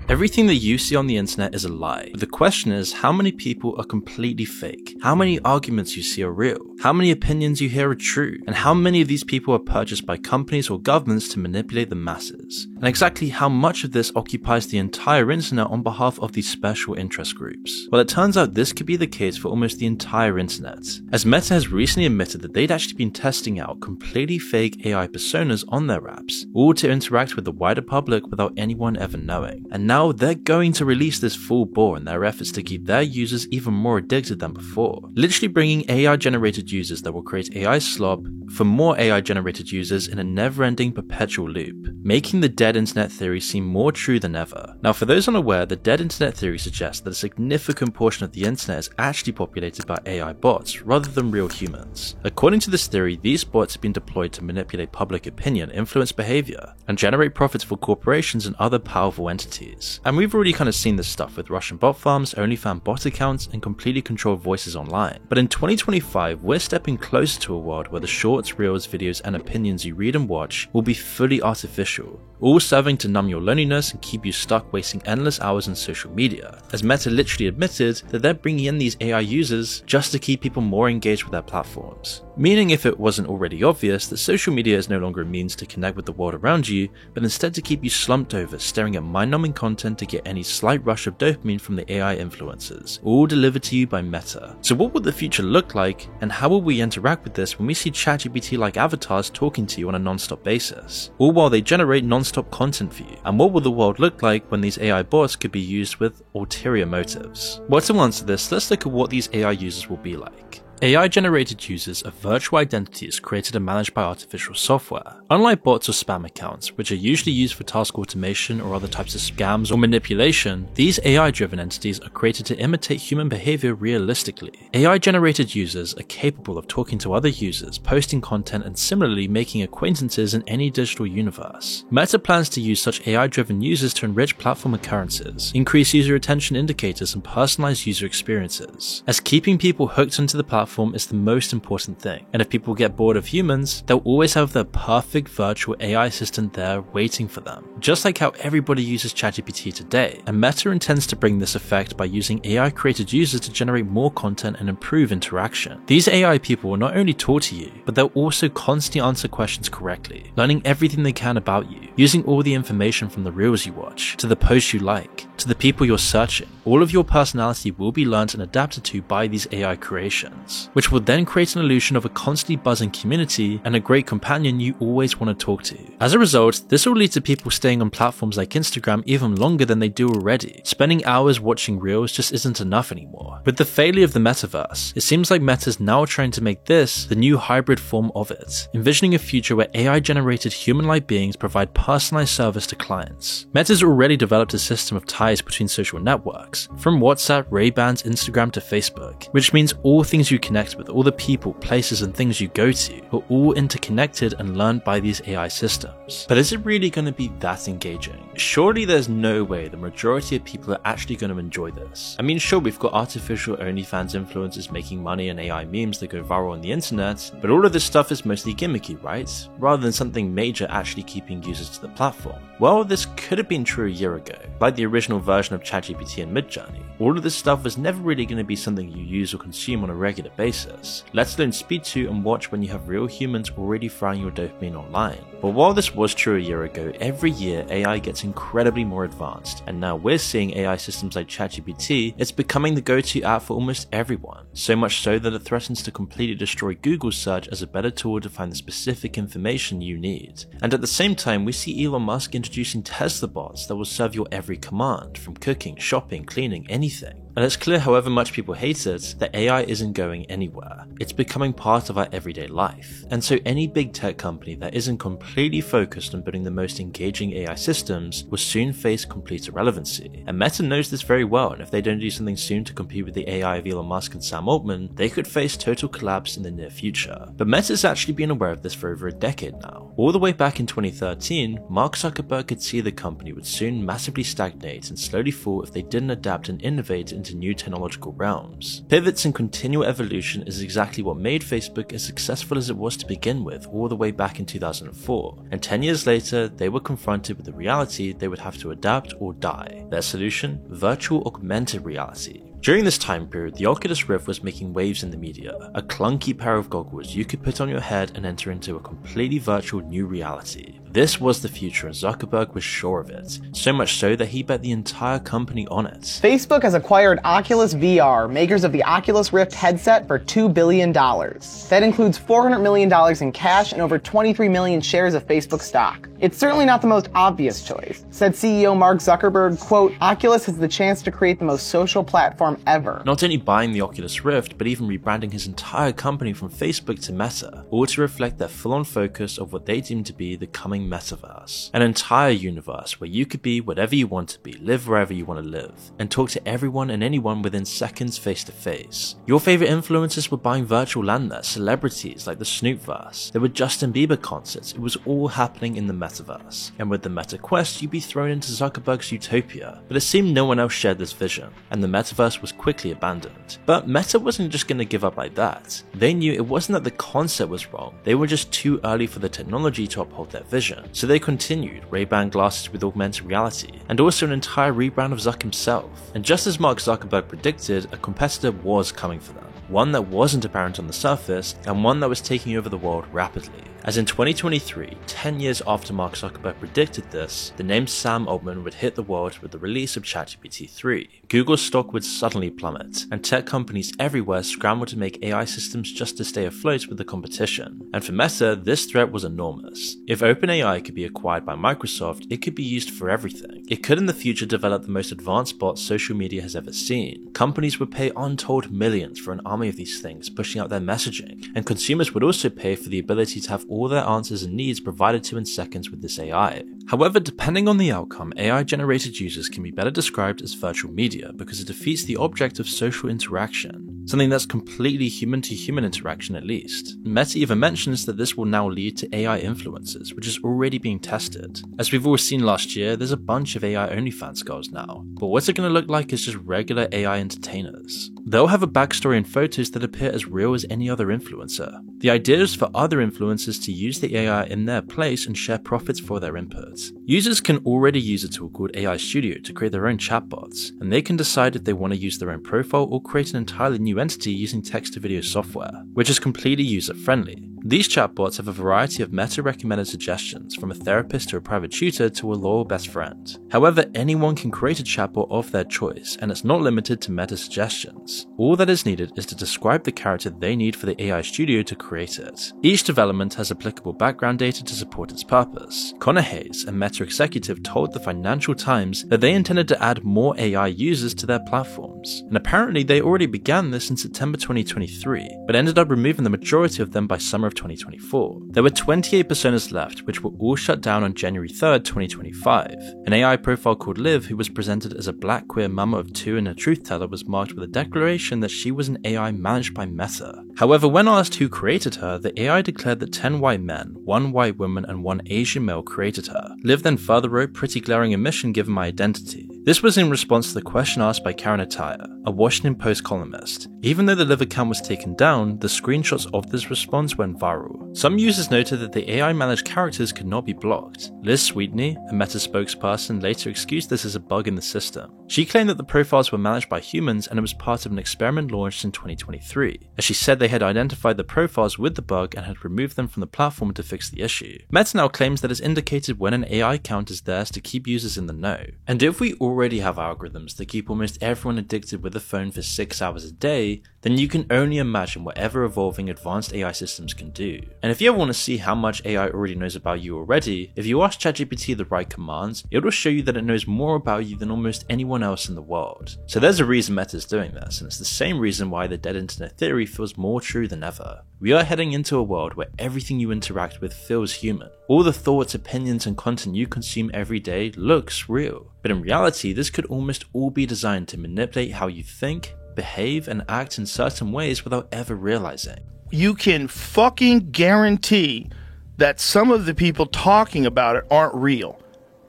Everything that you see on the internet is a lie. But the question is, how many people are completely fake? How many arguments you see are real? How many opinions you hear are true? And how many of these people are purchased by companies or governments to manipulate the masses? And exactly how much of this occupies the entire internet on behalf of these special interest groups? Well, it turns out this could be the case for almost the entire internet, as Meta has recently admitted that they'd actually been testing out completely fake AI personas on their apps, all to interact with the wider public without anyone ever knowing. And now they're going to release this full bore in their efforts to keep their users even more addicted than before, literally bringing AI-generated users that will create AI slob for more AI-generated users in a never-ending perpetual loop, making the dead internet theory seem more true than ever. Now, for those unaware, the dead internet theory suggests that a significant portion of the internet is actually populated by AI bots rather than real humans. According to this theory, these bots have been deployed to manipulate public opinion, influence behavior, and generate profits for corporations and other powerful entities. And we've already kind of seen this stuff with Russian bot farms, OnlyFans bot accounts, and completely controlled voices online. But in 2025, we're stepping closer to a world where the shorts, reels, videos, and opinions you read and watch will be fully artificial, all serving to numb your loneliness and keep you stuck wasting endless hours on social media, as Meta literally admitted that they're bringing in these AI users just to keep people more engaged with their platforms. Meaning, if it wasn't already obvious, that social media is no longer a means to connect with the world around you, but instead to keep you slumped over staring at mind-numbing content to get any slight rush of dopamine from the AI influencers, all delivered to you by Meta. So what will the future look like, and how will we interact with this when we see ChatGPT-like avatars talking to you on a non-stop basis, all while they generate non-stop content for you? And what will the world look like when these AI bots could be used with ulterior motives? Well, to answer this, let's look at what these AI users will be like. AI-generated users are virtual identities created and managed by artificial software. Unlike bots or spam accounts, which are usually used for task automation or other types of scams or manipulation, these AI-driven entities are created to imitate human behavior realistically. AI-generated users are capable of talking to other users, posting content, and similarly making acquaintances in any digital universe. Meta plans to use such AI-driven users to enrich platform occurrences, increase user attention indicators, and personalize user experiences, as keeping people hooked onto the platform is the most important thing. And if people get bored of humans, they'll always have their perfect virtual AI assistant there waiting for them, just like how everybody uses ChatGPT today. And Meta intends to bring this effect by using AI-created users to generate more content and improve interaction. These AI people will not only talk to you, but they'll also constantly answer questions correctly, learning everything they can about you, using all the information from the reels you watch, to the posts you like, to the people you're searching. All of your personality will be learned and adapted to by these AI creations, which will then create an illusion of a constantly buzzing community and a great companion you always want to talk to. As a result, this will lead to people staying on platforms like Instagram even longer than they do already. Spending hours watching reels just isn't enough anymore. With the failure of the metaverse, it seems like Meta's now trying to make this the new hybrid form of it, envisioning a future where AI-generated human-like beings provide personalized service to clients. Meta's already developed a system of ties between social networks, from WhatsApp, Ray-Bans, Instagram to Facebook, which means all things you connect with, all the people, places, and things you go to are all interconnected and learned by these AI systems. But is it really going to be that engaging? Surely there's no way the majority of people are actually going to enjoy this. I mean, sure, we've got artificial OnlyFans influencers making money and AI memes that go viral on the internet, but all of this stuff is mostly gimmicky, right? Rather than something major actually keeping users to the platform. Well, this could have been true a year ago, like the original version of ChatGPT and Midjourney. All of this stuff was never really going to be something you use or consume on a regular basis, let alone speak to and watch when you have real humans already frying your dopamine online. But while this was true a year ago, every year AI gets incredibly more advanced, and now we're seeing AI systems like ChatGPT, it's becoming the go-to app for almost everyone, so much so that it threatens to completely destroy Google search as a better tool to find the specific information you need. And at the same time, we see Elon Musk introducing Tesla bots that will serve your every command, from cooking, shopping, cleaning, anything. And it's clear, however much people hate it, that AI isn't going anywhere. It's becoming part of our everyday life. And so any big tech company that isn't completely focused on building the most engaging AI systems will soon face complete irrelevancy. And Meta knows this very well, and if they don't do something soon to compete with the AI of Elon Musk and Sam Altman, they could face total collapse in the near future. But Meta's actually been aware of this for over a decade now. All the way back in 2013, Mark Zuckerberg could see the company would soon massively stagnate and slowly fall if they didn't adapt and innovate into new technological realms. Pivots and continual evolution solution is exactly what made Facebook as successful as it was to begin with all the way back in 2004, and 10 years later they were confronted with the reality they would have to adapt or die. Their solution? Virtual augmented reality. During this time period, the Oculus Rift was making waves in the media, a clunky pair of goggles you could put on your head and enter into a completely virtual new reality. This was the future and Zuckerberg was sure of it, so much so that he bet the entire company on it. Facebook has acquired Oculus VR, makers of the Oculus Rift headset, for $2 billion. That includes $400 million in cash and over 23 million shares of Facebook stock. It's certainly not the most obvious choice, said CEO Mark Zuckerberg, quote, Oculus has the chance to create the most social platform ever. Not only buying the Oculus Rift, but even rebranding his entire company from Facebook to Meta, all to reflect their full-on focus of what they deem to be the coming metaverse. An entire universe where you could be whatever you want to be, live wherever you want to live, and talk to everyone and anyone within seconds face to face. Your favorite influencers were buying virtual land there, celebrities like the Snoopverse. There were Justin Bieber concerts, it was all happening in the metaverse. And with the Meta Quest, you'd be thrown into Zuckerberg's utopia. But it seemed no one else shared this vision, and the metaverse was quickly abandoned. But Meta wasn't just going to give up like that. They knew it wasn't that the concept was wrong, they were just too early for the technology to uphold their vision. So they continued Ray-Ban glasses with augmented reality, and also an entire rebrand of Zuck himself. And just as Mark Zuckerberg predicted, a competitor was coming for them. One that wasn't apparent on the surface, and one that was taking over the world rapidly. As in 2023, 10 years after Mark Zuckerberg predicted this, the name Sam Altman would hit the world with the release of ChatGPT 3. Google's stock would suddenly plummet, and tech companies everywhere scrambled to make AI systems just to stay afloat with the competition. And for Meta, this threat was enormous. If OpenAI could be acquired by Microsoft, it could be used for everything. It could in the future develop the most advanced bots social media has ever seen. Companies would pay untold millions for an army of these things pushing out their messaging, and consumers would also pay for the ability to have all their answers and needs provided to in seconds with this AI. However, depending on the outcome, AI-generated users can be better described as virtual media because it defeats the object of social interaction, something that's completely human-to-human interaction at least. Meta even mentions that this will now lead to AI influencers, which is already being tested. As we've all seen last year, there's a bunch of AI OnlyFans girls now, but what's it going to look like is just regular AI entertainers. They'll have a backstory and photos that appear as real as any other influencer. The idea is for other influencers to use the AI in their place and share profits for their input. Users can already use a tool called AI Studio to create their own chatbots, and they can decide if they want to use their own profile or create an entirely new entity using text-to-video software, which is completely user-friendly. These chatbots have a variety of meta-recommended suggestions, from a therapist to a private tutor to a loyal best friend. However, anyone can create a chatbot of their choice, and it's not limited to meta suggestions. All that is needed is to describe the character they need for the AI Studio to create it. Each development has applicable background data to support its purpose. Connor Hayes, a Meta executive, told the Financial Times that they intended to add more AI users to their platforms, and apparently they already began this in September 2023, but ended up removing the majority of them by summer of 2024. There were 28 personas left, which were all shut down on January 3rd, 2025. An AI profile called Liv, who was presented as a black queer mama of two and a truth teller, was marked with a declaration that she was an AI managed by Meta. However, when asked who created her, the AI declared that 10 white men, 1 white woman, and 1 Asian male created her. Liv then further wrote, "Pretty glaring omission given my identity." This was in response to the question asked by Karen Attiah, a Washington Post columnist. Even though the Liv account was taken down, the screenshots of this response went viral. Some users noted that the AI-managed characters could not be blocked. Liz Sweetney, a Meta spokesperson, later excused this as a bug in the system. She claimed that the profiles were managed by humans and it was part of an experiment launched in 2023, as she said they had identified the profiles with the bug and had removed them from the platform to fix the issue. Meta now claims that it's indicated when an AI account is theirs to keep users in the know. And if we already have algorithms that keep almost everyone addicted with a phone for 6 hours a day, then you can only imagine what ever-evolving advanced AI systems can do. And if you ever want to see how much AI already knows about you already, if you ask ChatGPT the right commands, it will show you that it knows more about you than almost anyone else in the world. So there's a reason Meta's doing this, and it's the same reason why the dead internet theory feels more true than ever. We are heading into a world where everything you interact with feels human. All the thoughts, opinions, and content you consume every day looks real. But in reality, this could almost all be designed to manipulate how you think, behave, and act in certain ways without ever realizing. You can fucking guarantee that some of the people talking about it aren't real.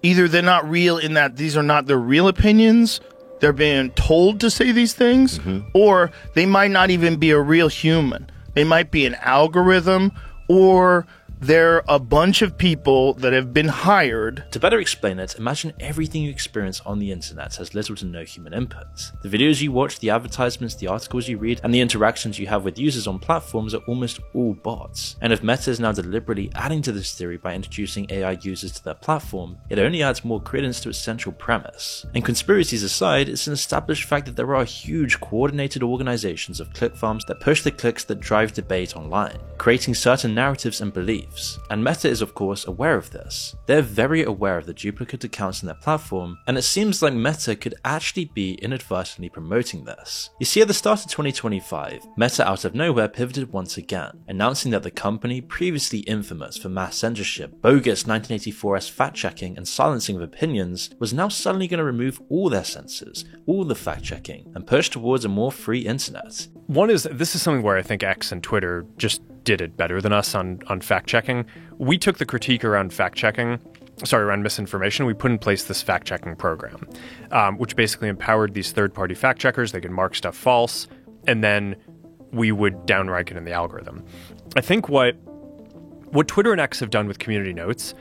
Either they're not real in that these are not their real opinions, they're being told to say these things, or they might not even be a real human. They might be an algorithm, or they're a bunch of people that have been hired. To better explain it, imagine everything you experience on the internet has little to no human input. The videos you watch, the advertisements, the articles you read, and the interactions you have with users on platforms are almost all bots. And if Meta is now deliberately adding to this theory by introducing AI users to their platform, it only adds more credence to its central premise. And conspiracies aside, it's an established fact that there are huge coordinated organizations of click farms that push the clicks that drive debate online, creating certain narratives and beliefs. And Meta is of course aware of this. They're very aware of the duplicate accounts in their platform, and it seems like Meta could actually be inadvertently promoting this. You see, at the start of 2025, Meta out of nowhere pivoted once again, announcing that the company, previously infamous for mass censorship, bogus 1984s fact-checking and silencing of opinions, was now suddenly going to remove all their censors, all the fact-checking, and push towards a more free internet. This is something where I think X and Twitter just did it better than us on fact-checking. We took the critique around around misinformation. We put in place this fact-checking program, which basically empowered these third-party fact-checkers. They could mark stuff false, and then we would downrank it in the algorithm. I think what Twitter and X have done with Community Notes,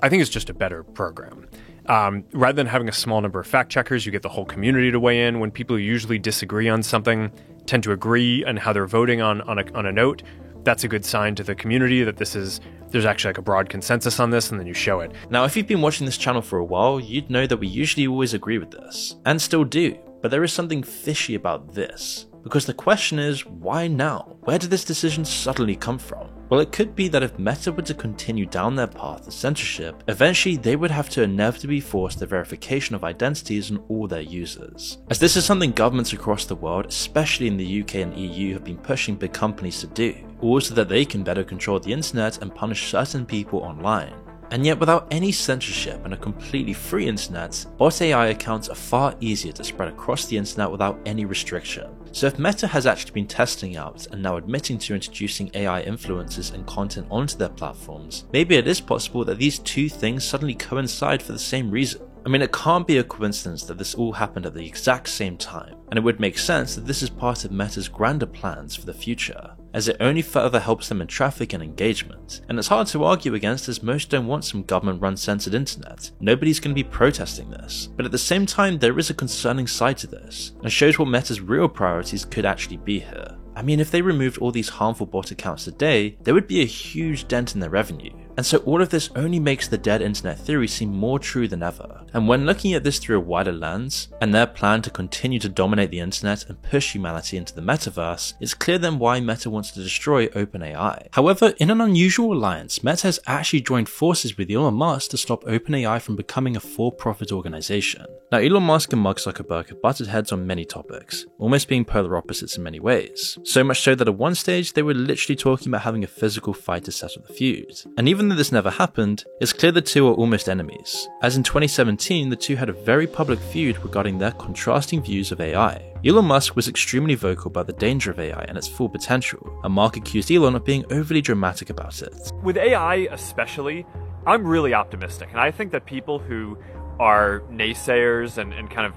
I think is just a better program. Rather than having a small number of fact-checkers, you get the whole community to weigh in. When people who usually disagree on something tend to agree on how they're voting on a note, that's a good sign to the community that there's actually like a broad consensus on this, and then you show it. Now, if you've been watching this channel for a while, you'd know that we usually always agree with this, and still do, but there is something fishy about this. Because the question is, why now? Where did this decision suddenly come from? Well, it could be that if Meta were to continue down their path of censorship, eventually they would have to inevitably force the verification of identities on all their users. As this is something governments across the world, especially in the UK and EU, have been pushing big companies to do, all so that they can better control the internet and punish certain people online. And yet, without any censorship and a completely free internet, bot AI accounts are far easier to spread across the internet without any restriction. So if Meta has actually been testing out and now admitting to introducing AI influencers and content onto their platforms, maybe it is possible that these two things suddenly coincide for the same reason. I mean, it can't be a coincidence that this all happened at the exact same time, and it would make sense that this is part of Meta's grander plans for the future, as it only further helps them in traffic and engagement. And it's hard to argue against, as most don't want some government-run censored internet. Nobody's going to be protesting this. But at the same time, there is a concerning side to this, and shows what Meta's real priorities could actually be here. I mean, if they removed all these harmful bot accounts today, there would be a huge dent in their revenue. And so all of this only makes the dead internet theory seem more true than ever. And when looking at this through a wider lens, and their plan to continue to dominate the internet and push humanity into the metaverse, it's clear then why Meta wants to destroy OpenAI. However, in an unusual alliance, Meta has actually joined forces with Elon Musk to stop OpenAI from becoming a for-profit organization. Now, Elon Musk and Mark Zuckerberg have butted heads on many topics, almost being polar opposites in many ways. So much so that at one stage, they were literally talking about having a physical fight to settle the feud. And even though this never happened, it's clear the two are almost enemies, as in 2017 the two had a very public feud regarding their contrasting views of AI. Elon Musk was extremely vocal about the danger of AI and its full potential, and Mark accused Elon of being overly dramatic about it. With AI especially, I'm really optimistic, and I think that people who are naysayers and kind of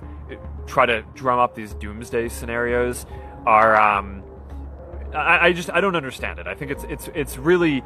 try to drum up these doomsday scenarios are I don't understand it. I think it's really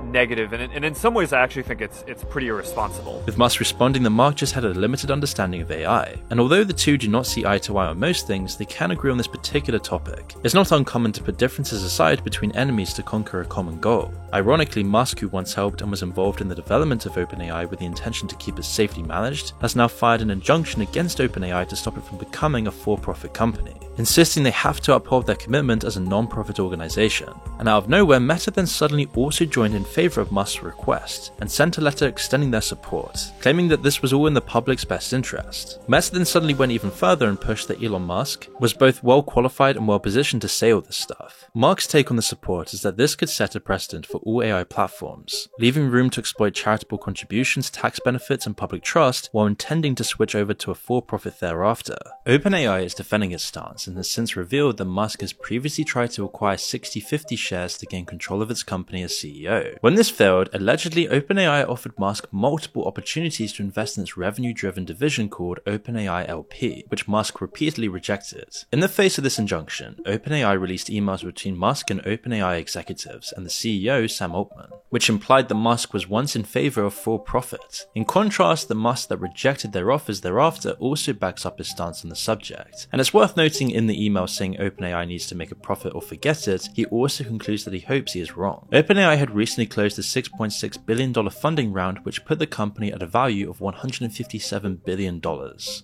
negative, and in some ways I actually think it's pretty irresponsible. With Musk responding that Mark just had a limited understanding of AI, and although the two do not see eye to eye on most things, they can agree on this particular topic. It's not uncommon to put differences aside between enemies to conquer a common goal. Ironically, Musk, who once helped and was involved in the development of OpenAI with the intention to keep it safely managed, has now fired an injunction against OpenAI to stop it from becoming a for-profit company, insisting they have to uphold their commitment as a non-profit organization. And out of nowhere, Meta then suddenly also joined in favor of Musk's request and sent a letter extending their support, claiming that this was all in the public's best interest. Meta then suddenly went even further and pushed that Elon Musk was both well qualified and well positioned to say all this stuff. Mark's take on the support is that this could set a precedent for all AI platforms, leaving room to exploit charitable contributions, tax benefits, and public trust while intending to switch over to a for-profit thereafter. OpenAI is defending its stance and has since revealed that Musk has previously tried to acquire 60-50 shares to gain control of its company as CEO. CEO. When this failed, allegedly OpenAI offered Musk multiple opportunities to invest in its revenue-driven division called OpenAI LP, which Musk repeatedly rejected. In the face of this injunction, OpenAI released emails between Musk and OpenAI executives and the CEO Sam Altman, which implied that Musk was once in favor of for-profit. In contrast, the Musk that rejected their offers thereafter also backs up his stance on the subject. And it's worth noting in the email saying OpenAI needs to make a profit or forget it, he also concludes that he hopes he is wrong. OpenAI had recently closed a $6.6 billion funding round, which put the company at a value of $157 billion.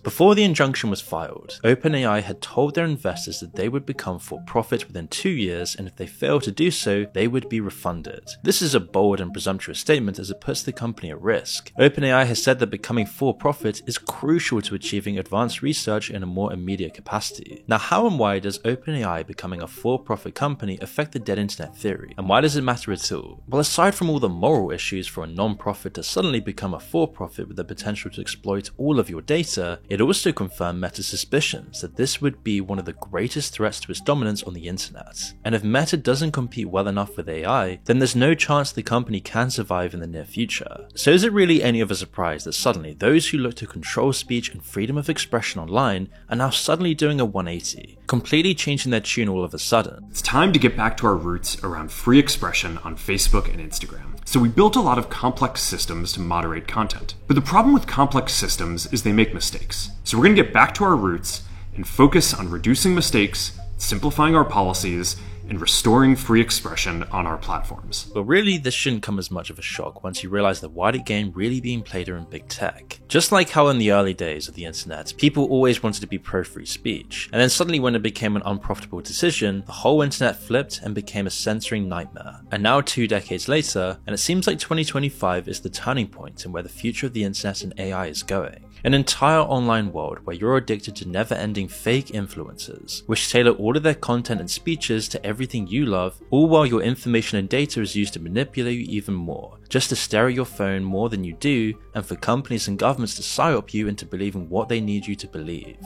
Before the injunction was filed, OpenAI had told their investors that they would become for-profit within 2 years, and if they failed to do so, they would be refunded. This is a bold and presumptuous statement as it puts the company at risk. OpenAI has said that becoming for-profit is crucial to achieving advanced research in a more immediate capacity. Now, how and why does OpenAI becoming a for-profit company affect the dead internet theory? And why does it matter at all? Well, aside from all the moral issues for a non-profit to suddenly become a for-profit with the potential to exploit all of your data, it also confirmed Meta's suspicions that this would be one of the greatest threats to its dominance on the internet. And if Meta doesn't compete well enough with AI, then there's no chance the company can survive in the near future. So is it really any of a surprise that suddenly those who look to control speech and freedom of expression online are now suddenly doing a 180, completely changing their tune all of a sudden? It's time to get back to our roots around free expression on Facebook and Instagram. So we built a lot of complex systems to moderate content. But the problem with complex systems is they make mistakes. So we're going to get back to our roots and focus on reducing mistakes, simplifying our policies, and restoring free expression on our platforms. But really, this shouldn't come as much of a shock once you realize the wider game really being played are in big tech. Just like how in the early days of the internet, people always wanted to be pro-free speech, and then suddenly when it became an unprofitable decision, the whole internet flipped and became a censoring nightmare. And now 2 decades later, and it seems like 2025 is the turning point in where the future of the internet and AI is going. An entire online world where you're addicted to never-ending fake influencers, which tailor all of their content and speeches to everything you love, all while your information and data is used to manipulate you even more, just to stare at your phone more than you do, and for companies and governments to psyop you into believing what they need you to believe.